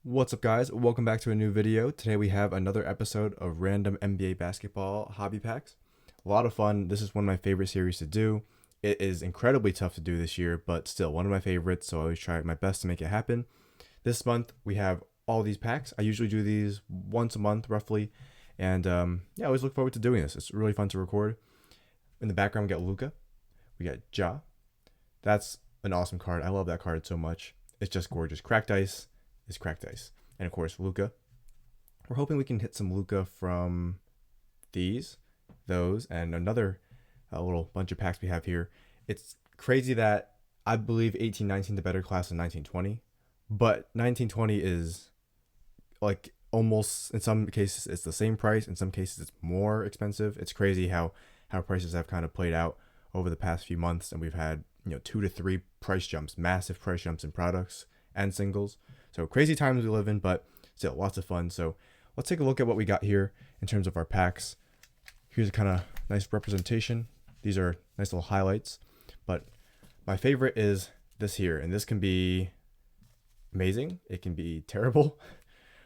What's up, guys? Welcome back to a new video. Today we have another episode of random NBA basketball hobby packs. A lot of fun. This is one of my favorite series to do. It is incredibly tough to do this year, but still one of my favorites, so I always try my best to make it happen. This month we have all these packs. I usually do these once a month roughly, and I always look forward to doing this. It's really fun to record. In the background we got Luka, we got Ja. That's an awesome card. I love that card so much. It's just gorgeous. Cracked ice is cracked ice. And of course, Luka. We're hoping we can hit some Luka from those, and another little bunch of packs we have here. It's crazy that I believe 18-19 the better class than 19-20, but 19-20 is like almost, in some cases it's the same price, in some cases it's more expensive. It's crazy how prices have kind of played out over the past few months, and we've had 2 to 3 price jumps, massive price jumps in products and singles. So crazy times we live in, but still lots of fun. So let's take a look at what we got here in terms of our packs. Here's a kind of nice representation. These are nice little highlights, but my favorite is this here, and this can be amazing. It can be terrible,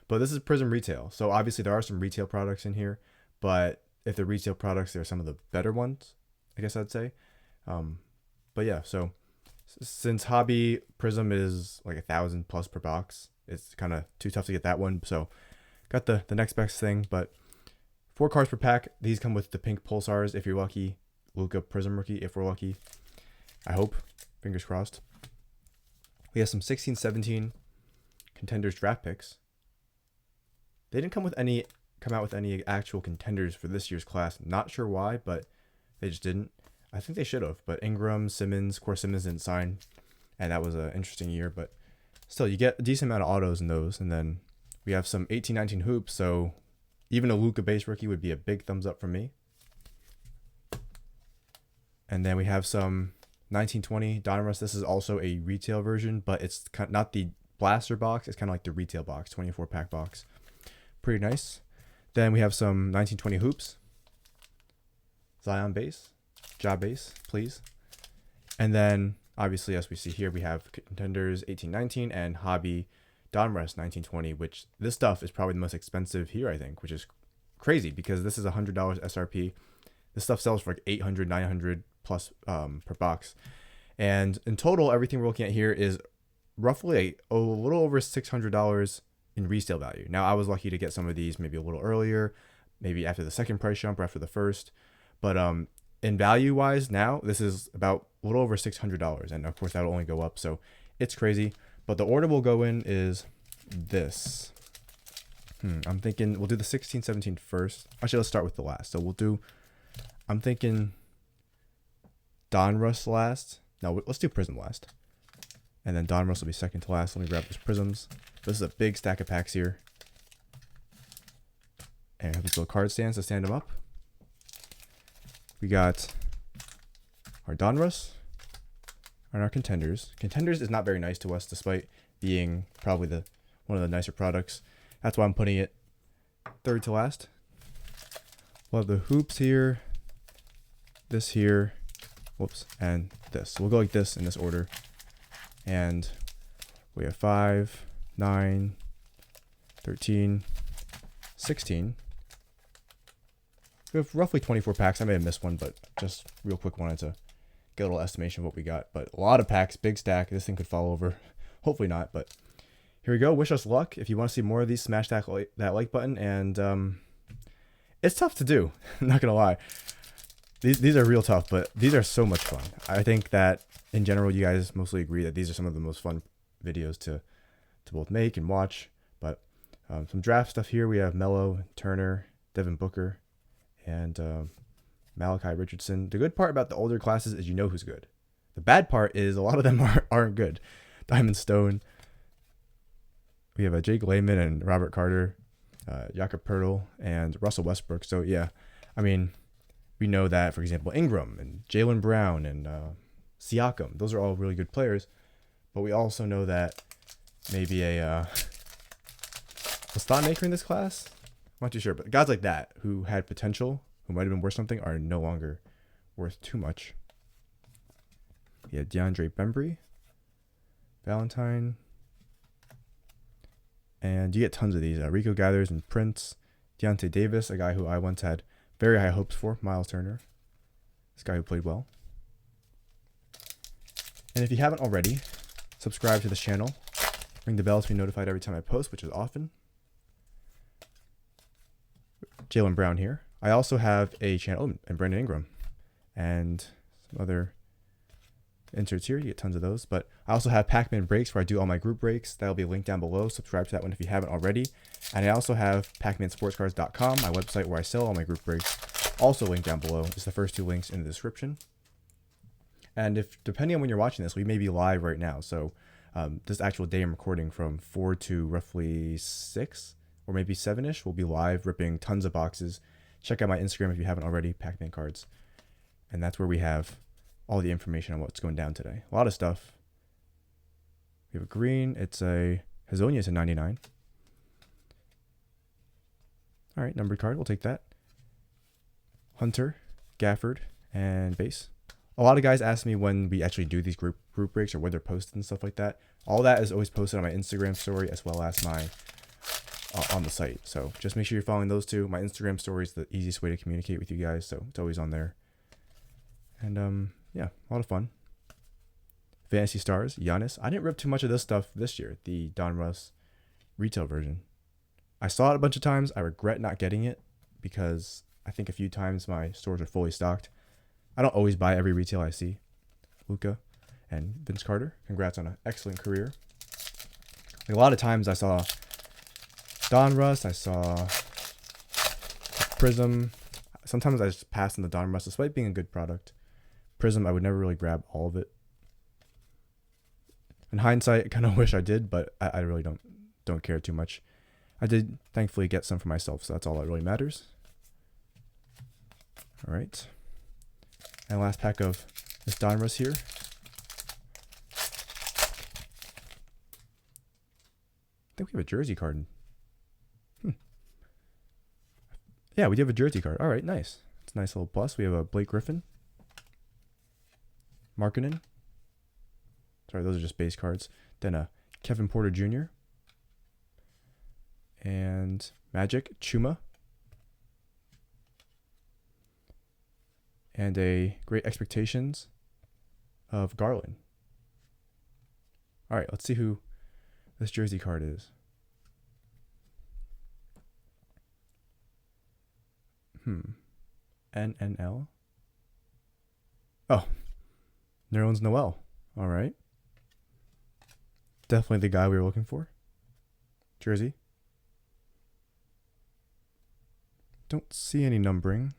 but this is Prizm Retail. So obviously there are some retail products in here, but if they're retail products, they're some of the better ones, I guess I'd say. But yeah, so since hobby Prizm is like 1,000 plus per box, it's kind of too tough to get that one. So got the next best thing, but 4 cards per pack. These come with the pink pulsars if you're lucky. Luka Prizm rookie if we're lucky. I hope. Fingers crossed. We have some 16-17 contenders draft picks. They didn't come out with any actual contenders for this year's class. Not sure why, but they just didn't. I think they should have, but Ingram, Simmons, of course Simmons didn't sign, and that was an interesting year, but still you get a decent amount of autos in those. And then we have some 18-19 hoops, so even a Luka base rookie would be a big thumbs up from me. And then we have some 19-20 Donruss. This is also a retail version, but it's not the blaster box, it's kind of like the retail box, 24 pack box. Pretty nice. Then we have some 19-20 hoops, Zion base, Ja base, please. And then obviously, as we see here, we have contenders 18-19 and hobby Donruss 19-20, which this stuff is probably the most expensive here, I think, which is crazy because this is $100 SRP. This stuff sells for like 800, 900 plus per box. And in total, everything we're looking at here is roughly a little over $600 in resale value. Now, I was lucky to get some of these maybe a little earlier, maybe after the second price jump or after the first. But in value wise, now this is about a little over $600, and of course that'll only go up, so it's crazy. But the order we'll go in is this. I'm thinking we'll do the 16-17 first. Actually, let's start with the last. So I'm thinking Donruss last. No, let's do Prizm last, and then Donruss will be second to last. Let me grab those Prizms. This is a big stack of packs here, and I have these little card stands to stand them up. We got our Donruss and our contenders. Contenders is not very nice to us, despite being probably one of the nicer products. That's why I'm putting it third to last. We'll have the hoops here, this here, whoops, and this. So we'll go like this in this order. And we have 5, 9, 13, 16. We have roughly 24 packs. I may have missed one, but just real quick wanted to get a little estimation of what we got. But a lot of packs, big stack. This thing could fall over. Hopefully not, but here we go. Wish us luck. If you want to see more of these, smash that like button. And it's tough to do. I'm not going to lie. These are real tough, but these are so much fun. I think that in general, you guys mostly agree that these are some of the most fun videos to both make and watch. But some draft stuff here. We have Melo, Turner, Devin Booker, and Malachi Richardson. The good part about the older classes is you know who's good. The bad part is a lot of them aren't good. Diamond Stone. We have Jake Layman and Robert Carter, Jakob Poeltl, and Russell Westbrook. So yeah, I mean, we know that, for example, Ingram and Jaylen Brown and Siakam, those are all really good players. But we also know that maybe a Thonmaker in this class, I'm not too sure, but guys like that who had potential, who might have been worth something, are no longer worth too much. We had DeAndre Bembry, Valentine, And you get tons of these. Rico Gathers and Prince. Deontay Davis, a guy who I once had very high hopes for. Miles Turner. This guy who played well. And if you haven't already, subscribe to this channel. Ring the bell to be notified every time I post, which is often. Jaylen Brown here. I also have a channel, and Brandon Ingram. And some other inserts here. You get tons of those. But I also have Pac-Man Breaks where I do all my group breaks. That'll be linked down below. Subscribe to that one if you haven't already. And I also have PacManSportsCards.com, my website where I sell all my group breaks. Also linked down below. Just the first two links in the description. And if depending on when you're watching this, we may be live right now. So this actual day I'm recording from 4 to roughly 6 or maybe 7-ish. We'll be live ripping tons of boxes. Check out my Instagram if you haven't already, Pac-Man Cards. And that's where we have all the information on what's going down today. A lot of stuff. We have a green. It's a Hazonia. It's a 99. All right, numbered card. We'll take that. Hunter, Gafford, and base. A lot of guys ask me when we actually do these group breaks or where they're posted and stuff like that. All that is always posted on my Instagram story as well as my on the site. So just make sure you're following those two. My Instagram story is the easiest way to communicate with you guys, so it's always on there. And yeah, a lot of fun. Fantasy Stars, Giannis. I didn't rip too much of this stuff this year, the Donruss Retail version. I saw it a bunch of times. I regret not getting it because I think a few times my stores are fully stocked. I don't always buy every retail I see. Luka and Vince Carter, congrats on an excellent career. Like a lot of times I saw Donruss, I saw Prizm. Sometimes I just pass on the Donruss despite being a good product. Prizm, I would never really grab all of it. In hindsight, I kind of wish I did, but I really don't care too much. I did thankfully get some for myself, so that's all that really matters. All right. And last pack of this Donruss here. I think we have a jersey card. Yeah, we do have a jersey card. All right, nice. It's a nice little plus. We have a Blake Griffin. Markkanen. Sorry, those are just base cards. Then a Kevin Porter Jr. And Magic Chuma. And a Great Expectations of Garland. All right, let's see who this jersey card is. NNL. Oh, Nerlens Noel. All right. Definitely the guy we were looking for. Jersey. Don't see any numbering.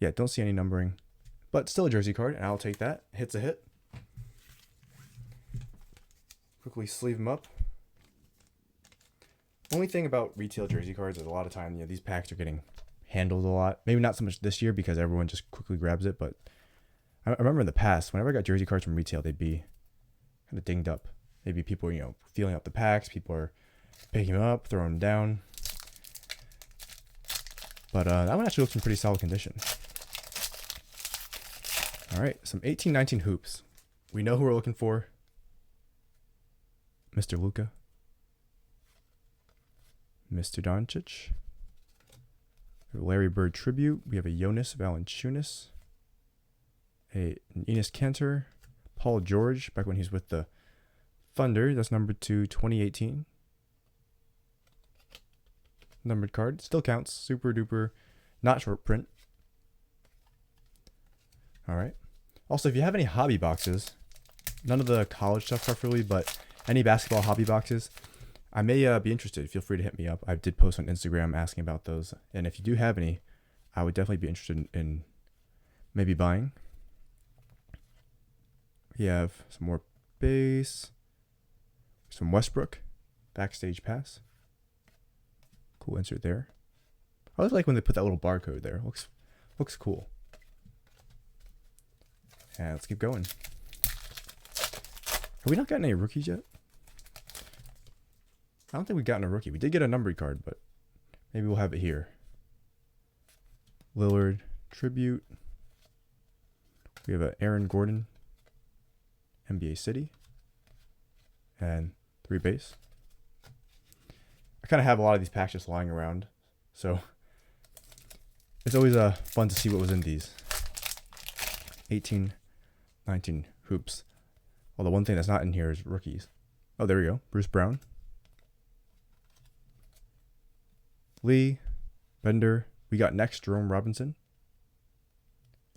Yeah, don't see any numbering. But still a jersey card, and I'll take that. Hit's a hit. Quickly sleeve them up. Only thing about retail jersey cards is a lot of time, these packs are getting handled a lot. Maybe not so much this year because everyone just quickly grabs it, but I remember in the past, whenever I got jersey cards from retail, they'd be kind of dinged up. Maybe people, feeling up the packs. People are picking them up, throwing them down. But that one actually looks in pretty solid condition. All right, some 18-19 hoops. We know who we're looking for. Mr. Luka. Mr. Doncic. Larry Bird tribute. We have a Jonas Valanciunas. An Enes Kanter. Paul George, back when he was with the Thunder. That's number 2, 2018. Numbered card. Still counts. Super duper. Not short print. All right. Also, if you have any hobby boxes, none of the college stuff preferably, but any basketball hobby boxes, I may be interested. Feel free to hit me up. I did post on Instagram asking about those. And if you do have any, I would definitely be interested in maybe buying. We have some more base. Some Westbrook. Backstage pass. Cool insert there. I always like when they put that little barcode there. Looks cool. And let's keep going. Have we not gotten any rookies yet? I don't think we've gotten a rookie. We did get a numbered card, but maybe we'll have it here. Lillard tribute. We have a Aaron Gordon, NBA City, and 3 base. I kind of have a lot of these packs just lying around, so it's always fun to see what was in these. 18, 19 hoops. Well, the one thing that's not in here is rookies. Oh, there we go. Bruce Brown. Lee. Bender. We got next Jerome Robinson.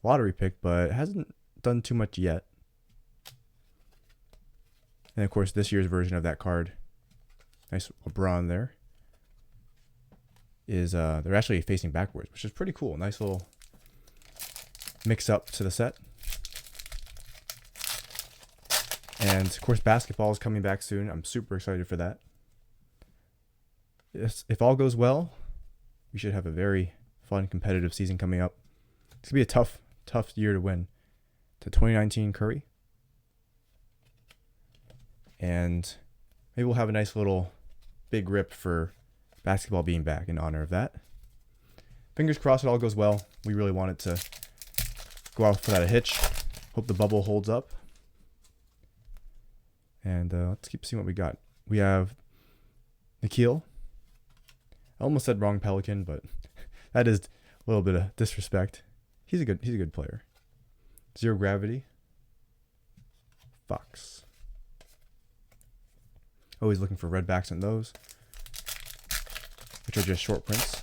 Lottery pick, but hasn't done too much yet. And of course, this year's version of that card. Nice LeBron there. Is they're actually facing backwards, which is pretty cool. Nice little mix up to the set. And of course, basketball is coming back soon. I'm super excited for that. If all goes well, we should have a very fun competitive season coming up. It's gonna be a tough year to win. To 2019 Curry. And maybe we'll have a nice little big rip for basketball being back in honor of that. Fingers crossed it all goes well. We really want it to go out without a hitch. Hope the bubble holds up. And let's keep seeing what we got. We have Nikhil. I almost said wrong Pelican, but that is a little bit of disrespect. He's a good player. Zero Gravity. Fox. Always looking for red backs on those, which are just short prints.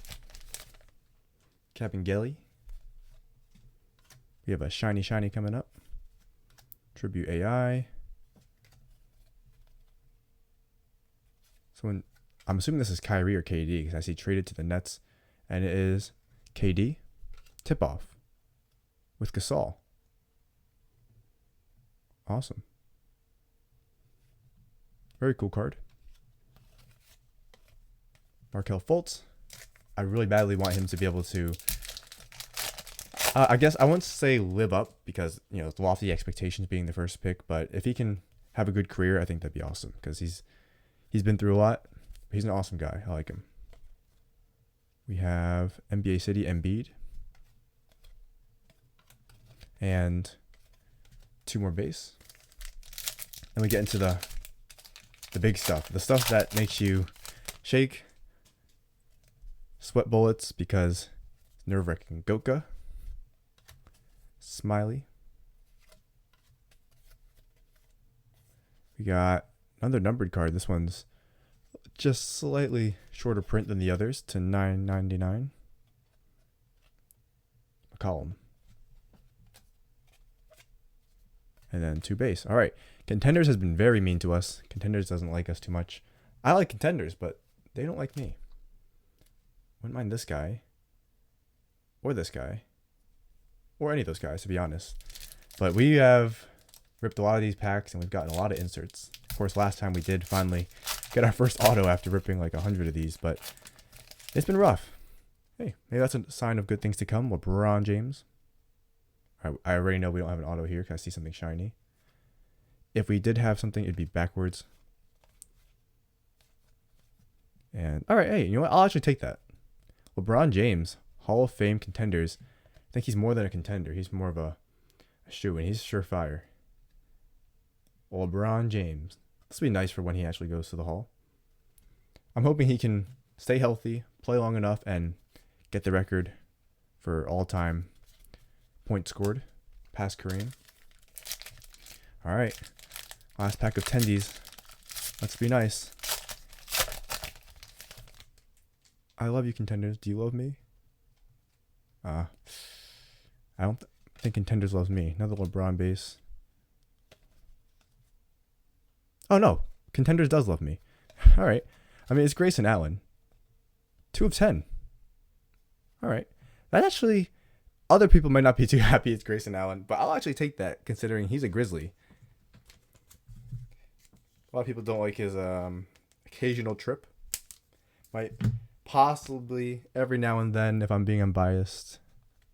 Capingeli. We have a shiny coming up. Tribute AI. I'm assuming this is Kyrie or KD because I see traded to the Nets, and it is KD. Tip off with Gasol. Awesome. Very cool card. Markelle Fultz. I really badly want him to be able to, I guess I won't say live up because, you know, lofty expectations being the first pick, but if he can have a good career, I think that'd be awesome because he's been through a lot. But he's an awesome guy. I like him. We have NBA City Embiid. And 2 more base. Then we get into the big stuff. The stuff that makes you shake, sweat bullets because it's nerve-wracking. Gotka. Smiley. We got another numbered card. This one's just slightly shorter print than the others to $9.99. McCollum. And then 2 base. All right. Contenders has been very mean to us. Contenders doesn't like us too much. I like Contenders, but they don't like me. Wouldn't mind this guy. Or this guy. Or any of those guys, to be honest. But we have ripped a lot of these packs, and we've gotten a lot of inserts. Of course, last time we did finally get our first auto after ripping like 100 of these, but it's been rough. Hey, maybe that's a sign of good things to come. LeBron James. I already know we don't have an auto here because I see something shiny. If we did have something, it'd be backwards. And all right, hey, you know what? I'll actually take that. LeBron James, Hall of Fame contenders. I think he's more than a contender. He's more of a shoe, and he's surefire. LeBron James. This will be nice for when he actually goes to the Hall. I'm hoping he can stay healthy, play long enough, and get the record for all-time points scored past Kareem. All right. Last pack of tendies. Let's be nice. I love you, contenders. Do you love me? I don't think contenders loves me. Another LeBron base. Oh, no. Contenders does love me. All right. I mean, it's Grayson Allen. 2 of 10. All right. That actually, other people might not be too happy it's Grayson Allen, but I'll actually take that considering he's a Grizzly. A lot of people don't like his occasional trip. Might possibly every now and then, if I'm being unbiased,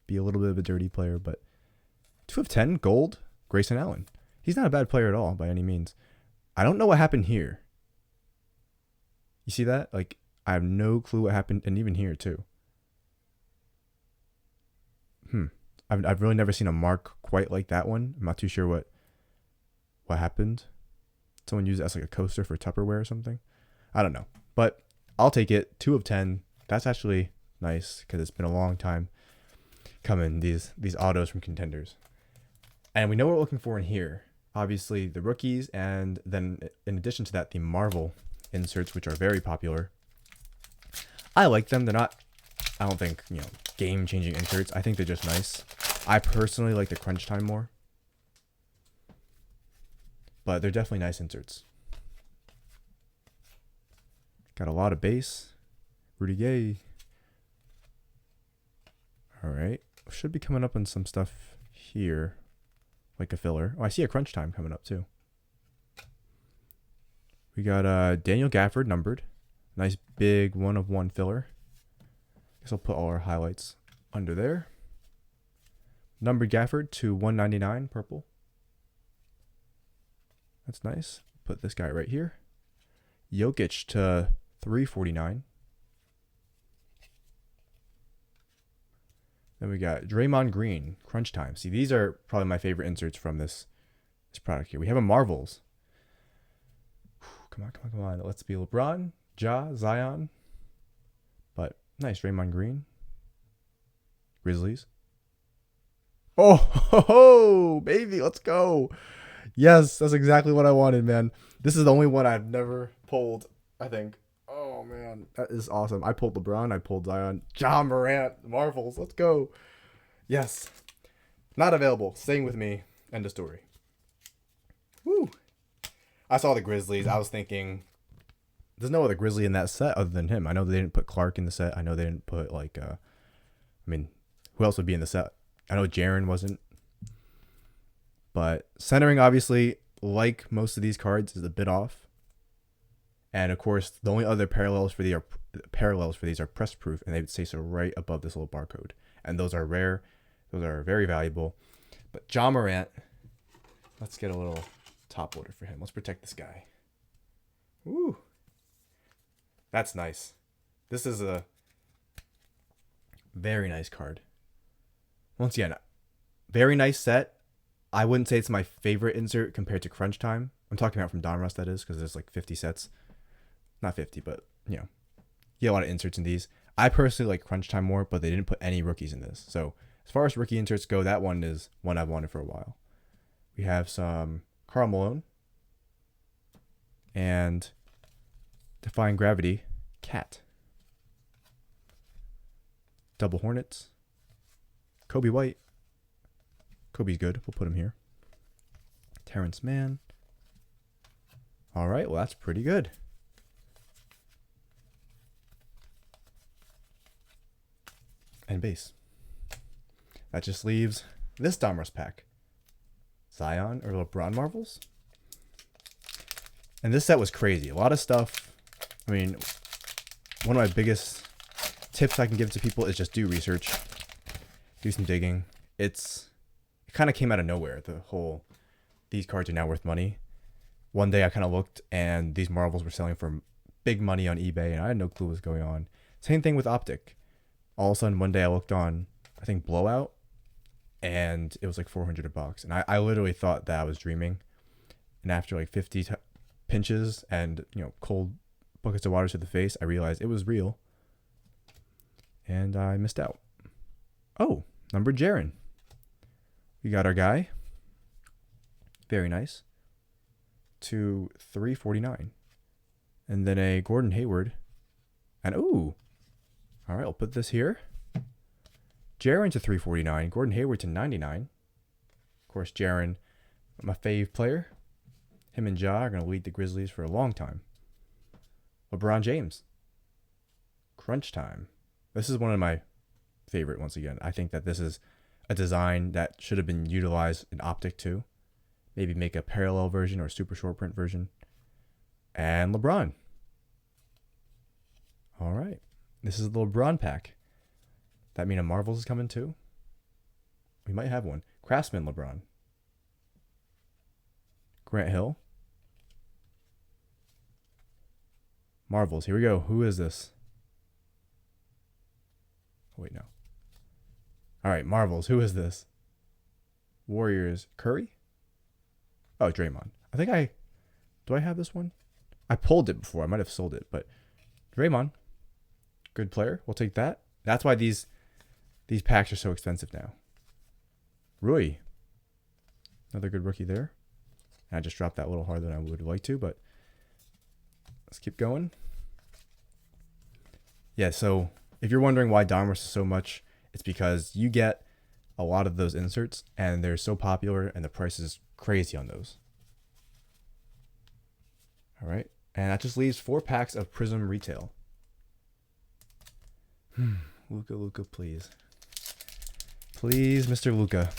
be a little bit of a dirty player, but 2 of 10 gold, Grayson Allen. He's not a bad player at all by any means. I don't know what happened here. You see that? Like, I have no clue what happened, and even here too. I've really never seen a mark quite like that one. I'm not too sure what happened. Someone used it as like a coaster for Tupperware or something. I don't know. But I'll take it. 2 of 10. That's actually nice because it's been a long time coming, these autos from Contenders. And we know what we're looking for in here. Obviously, the rookies, and then in addition to that, the Marvel inserts, which are very popular. I like them. They're not, I don't think, game-changing inserts. I think they're just nice. I personally like the crunch time more. But they're definitely nice inserts. Got a lot of base. Rudy Gay. All right. Should be coming up on some stuff here. Like a filler. Oh, I see a crunch time coming up too. We got Daniel Gafford numbered. Nice big 1 of 1 filler. Guess I'll put all our highlights under there. Numbered Gafford to 199 purple. That's nice. Put this guy right here. Jokic to 349. Then we got Draymond Green, crunch time. See, these are probably my favorite inserts from this product here. We have a Marvels. Come on. Let's be LeBron, Ja, Zion. But nice, Draymond Green. Grizzlies. Oh, baby, let's go. Yes, that's exactly what I wanted, man. This is the only one I've never pulled, I think. Oh, man, that is awesome. I pulled LeBron. I pulled Zion. Ja Morant. Marvels. Let's go. Yes. Not available. Staying with me. End of story. Woo. I saw the Grizzlies. I was thinking, there's no other Grizzly in that set other than him. I know they didn't put Clark in the set. I know they didn't put, who else would be in the set? I know Jaren wasn't. But centering, obviously, like most of these cards, is a bit off. And of course, the only other parallels for these are press proof, and they would say so right above this little barcode. And those are rare. Those are very valuable. But Ja Morant, let's get a little top loader for him. Let's protect this guy. Woo. That's nice. This is a very nice card. Once again, very nice set. I wouldn't say it's my favorite insert compared to Crunch Time. I'm talking about from Donruss, that is, because there's like 50 sets. Not 50, but, you get a lot of inserts in these. I personally like Crunch Time more, but they didn't put any rookies in this. So as far as rookie inserts go, that one is one I've wanted for a while. We have some Karl Malone and Defying Gravity, Cat. Double Hornets. Kobe White. Kobe's good. We'll put him here. Terrence Mann. All right. Well, that's pretty good. And base. That just leaves this Donruss pack. Zion or LeBron Marvels. And this set was crazy. A lot of stuff. I mean, one of my biggest tips I can give to people is just do research. Do some digging. It kind of came out of nowhere. These cards are now worth money. One day I kind of looked and these Marvels were selling for big money on eBay and I had no clue what was going on. Same thing with Optic. All of a sudden one day I looked on, I think, Blowout, and it was like $400. And I literally thought that I was dreaming. And after like 50 pinches and, cold buckets of water to the face, I realized it was real. And I missed out. Oh, numbered Jaren. We got our guy. Very nice. To 349. And then a Gordon Hayward. And ooh. All right, I'll put this here. Jaren to 349. Gordon Hayward to 99. Of course, Jaren, my fave player. Him and Ja are going to lead the Grizzlies for a long time. LeBron James. Crunch Time. This is one of my favorite once again. I think that this is a design that should have been utilized in Optic too. Maybe make a parallel version or a super short print version. And LeBron. All right. This is the LeBron pack. That mean a Marvels is coming too? We might have one. Craftsman LeBron. Grant Hill. Marvels. Here we go. Who is this? Oh, wait, no. All right, Marvels. Who is this? Warriors. Curry? Oh, Draymond. Do I have this one? I pulled it before. I might have sold it, but Draymond, good player. We'll take that. That's why these packs are so expensive now. Rui, another good rookie there. And I just dropped that a little harder than I would like to, but let's keep going. Yeah, so if you're wondering why Donruss is so much, it's because you get a lot of those inserts, and they're so popular, and the price is crazy on those. All right, and that just leaves 4 packs of Prizm Retail. Luka, please. Please, Mr. Luka.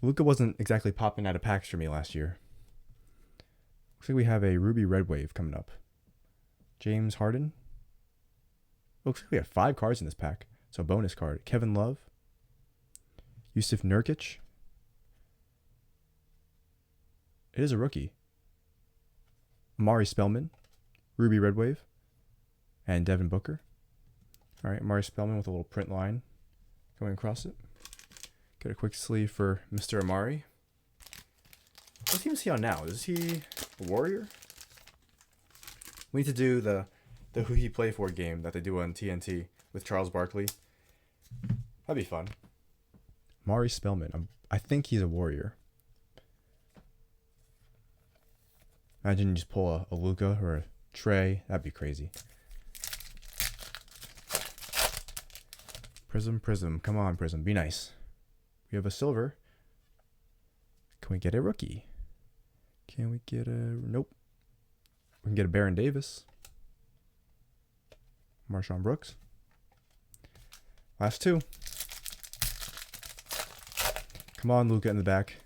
Luka wasn't exactly popping out of packs for me last year. Looks like we have a Ruby Red Wave coming up. James Harden. Looks like we have 5 cards in this pack. So bonus card. Kevin Love. Yusuf Nurkic. It is a rookie. Amari Spellman. Ruby Red Wave. And Devin Booker. All right, Amari Spellman with a little print line going across it. Get a quick sleeve for Mr. Amari. What team is he on now? Is he a Warrior? We need to do the Who He Play For game that they do on TNT with Charles Barkley. That'd be fun. Amari Spellman. I think he's a Warrior. Imagine you just pull a Luka or a Trey. That'd be crazy. Prizm. Come on, Prizm. Be nice. We have a silver. Can we get a rookie? Can we get a... Nope. We can get a Baron Davis. Marshawn Brooks. Last 2. Come on, Luka in the back.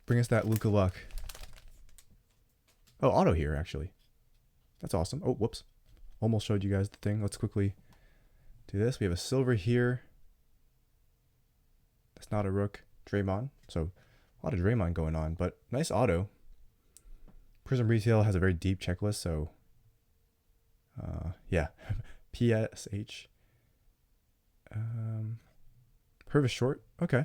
Bring us that Luka luck. Oh, auto here, actually. That's awesome. Oh, whoops. Almost showed you guys the thing. Let's quickly do this. We have a silver here. That's not a rook. Draymond. So a lot of Draymond going on, but nice auto. Prizm Retail has a very deep checklist, so yeah. PSH. Purvis Short. Okay.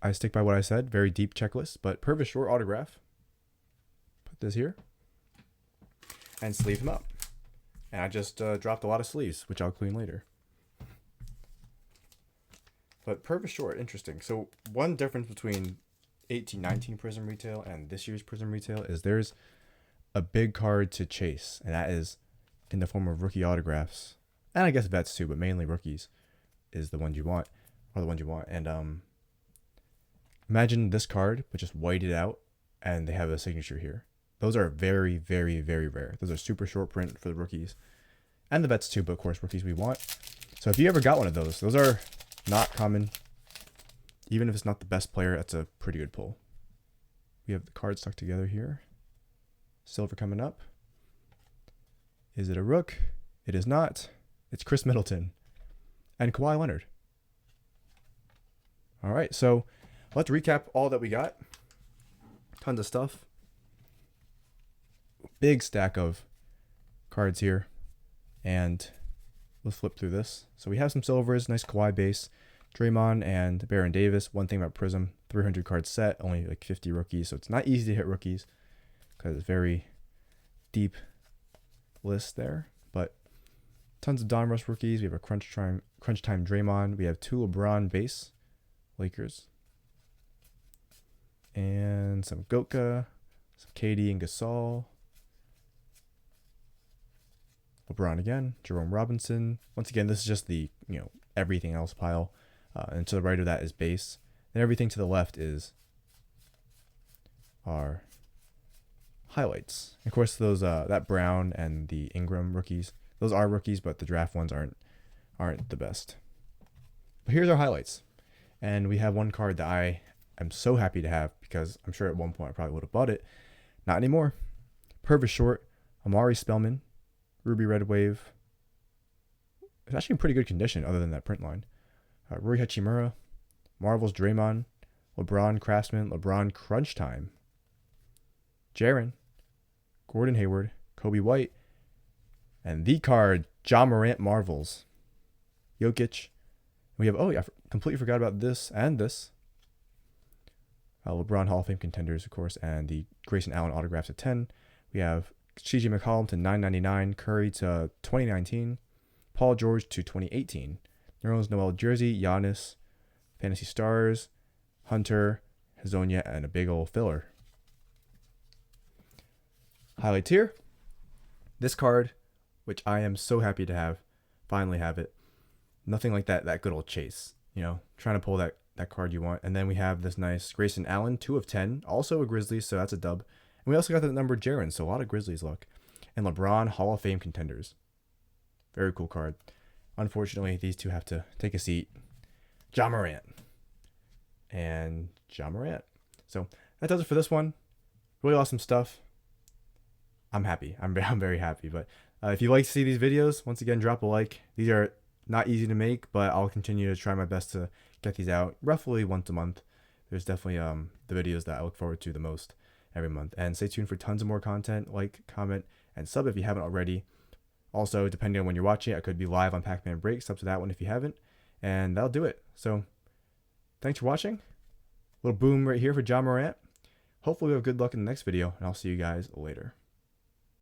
I stick by what I said. Very deep checklist, but Purvis Short autograph. Put this here. And sleeve him up. And I just dropped a lot of sleeves, which I'll clean later. But Purvis Short, interesting. So one difference between 18-19 Prizm Retail and this year's Prizm Retail is there's a big card to chase, and that is in the form of rookie autographs. And I guess vets too, but mainly rookies is the ones you want, or the ones you want. And imagine this card, but just whited out, and they have a signature here. Those are very, very, very rare. Those are super short print for the rookies. And the vets too, but of course rookies we want. So if you ever got one of those are not common. Even if it's not the best player, that's a pretty good pull. We have the cards stuck together here. Silver coming up. Is it a rook? It is not. It's Chris Middleton and Kawhi Leonard. All right, so let's recap all that we got. Tons of stuff. Big stack of cards here. And let's flip through this. So we have some silvers, nice Kawhi base, Draymond and Baron Davis. One thing about Prizm, 300 card set, only like 50 rookies. So it's not easy to hit rookies because it's very deep list there. But tons of Donruss rookies. We have a crunch time Draymond. We have 2 LeBron base, Lakers. And some Gotka, some KD and Gasol. LeBron again, Jerome Robinson. Once again, this is just the, everything else pile. And to the right of that is base. And everything to the left is our highlights. Of course, those that Brown and the Ingram rookies, those are rookies, but the draft ones aren't the best. But here's our highlights. And we have one card that I am so happy to have because I'm sure at one point I probably would have bought it. Not anymore. Purvis Short, Amari Spellman, Ruby Red Wave. It's actually in pretty good condition other than that print line. Rui Hachimura, Marvel's Draymond, LeBron Craftsman, LeBron Crunch Time, Jaren, Gordon Hayward, Kobe White, and the card, Ja Morant Marvels, Jokic. We have, I completely forgot about this and this. LeBron Hall of Fame contenders, of course, and the Grayson Allen autographs at 10. We have CJ McCollum to 999, Curry to 2019, Paul George to 2018, Nerlens Noel jersey, Giannis, Fantasy Stars, Hunter, Hazonia, and a big old filler. Highlights here. This card, which I am so happy to have, finally have it. Nothing like that good old chase, trying to pull that card you want. And then we have this nice Grayson Allen, 2 of 10, also a Grizzlies, so that's a dub. And we also got the number Jaren, so a lot of Grizzlies luck. And LeBron Hall of Fame contenders. Very cool card. Unfortunately, these two have to take a seat. Ja Morant. And Ja Morant. So that does it for this one. Really awesome stuff. I'm happy. I'm very happy. But if you like to see these videos, once again, drop a like. These are not easy to make, but I'll continue to try my best to get these out roughly once a month. There's definitely the videos that I look forward to the most every month. And stay tuned for tons of more content. Like, comment, and sub if you haven't already. Also, depending on when you're watching, I could be live on Pac-Man Break. Sub to that one if you haven't. And that'll do it. So, thanks for watching. Little boom right here for Ja Morant. Hopefully we have good luck in the next video, and I'll see you guys later.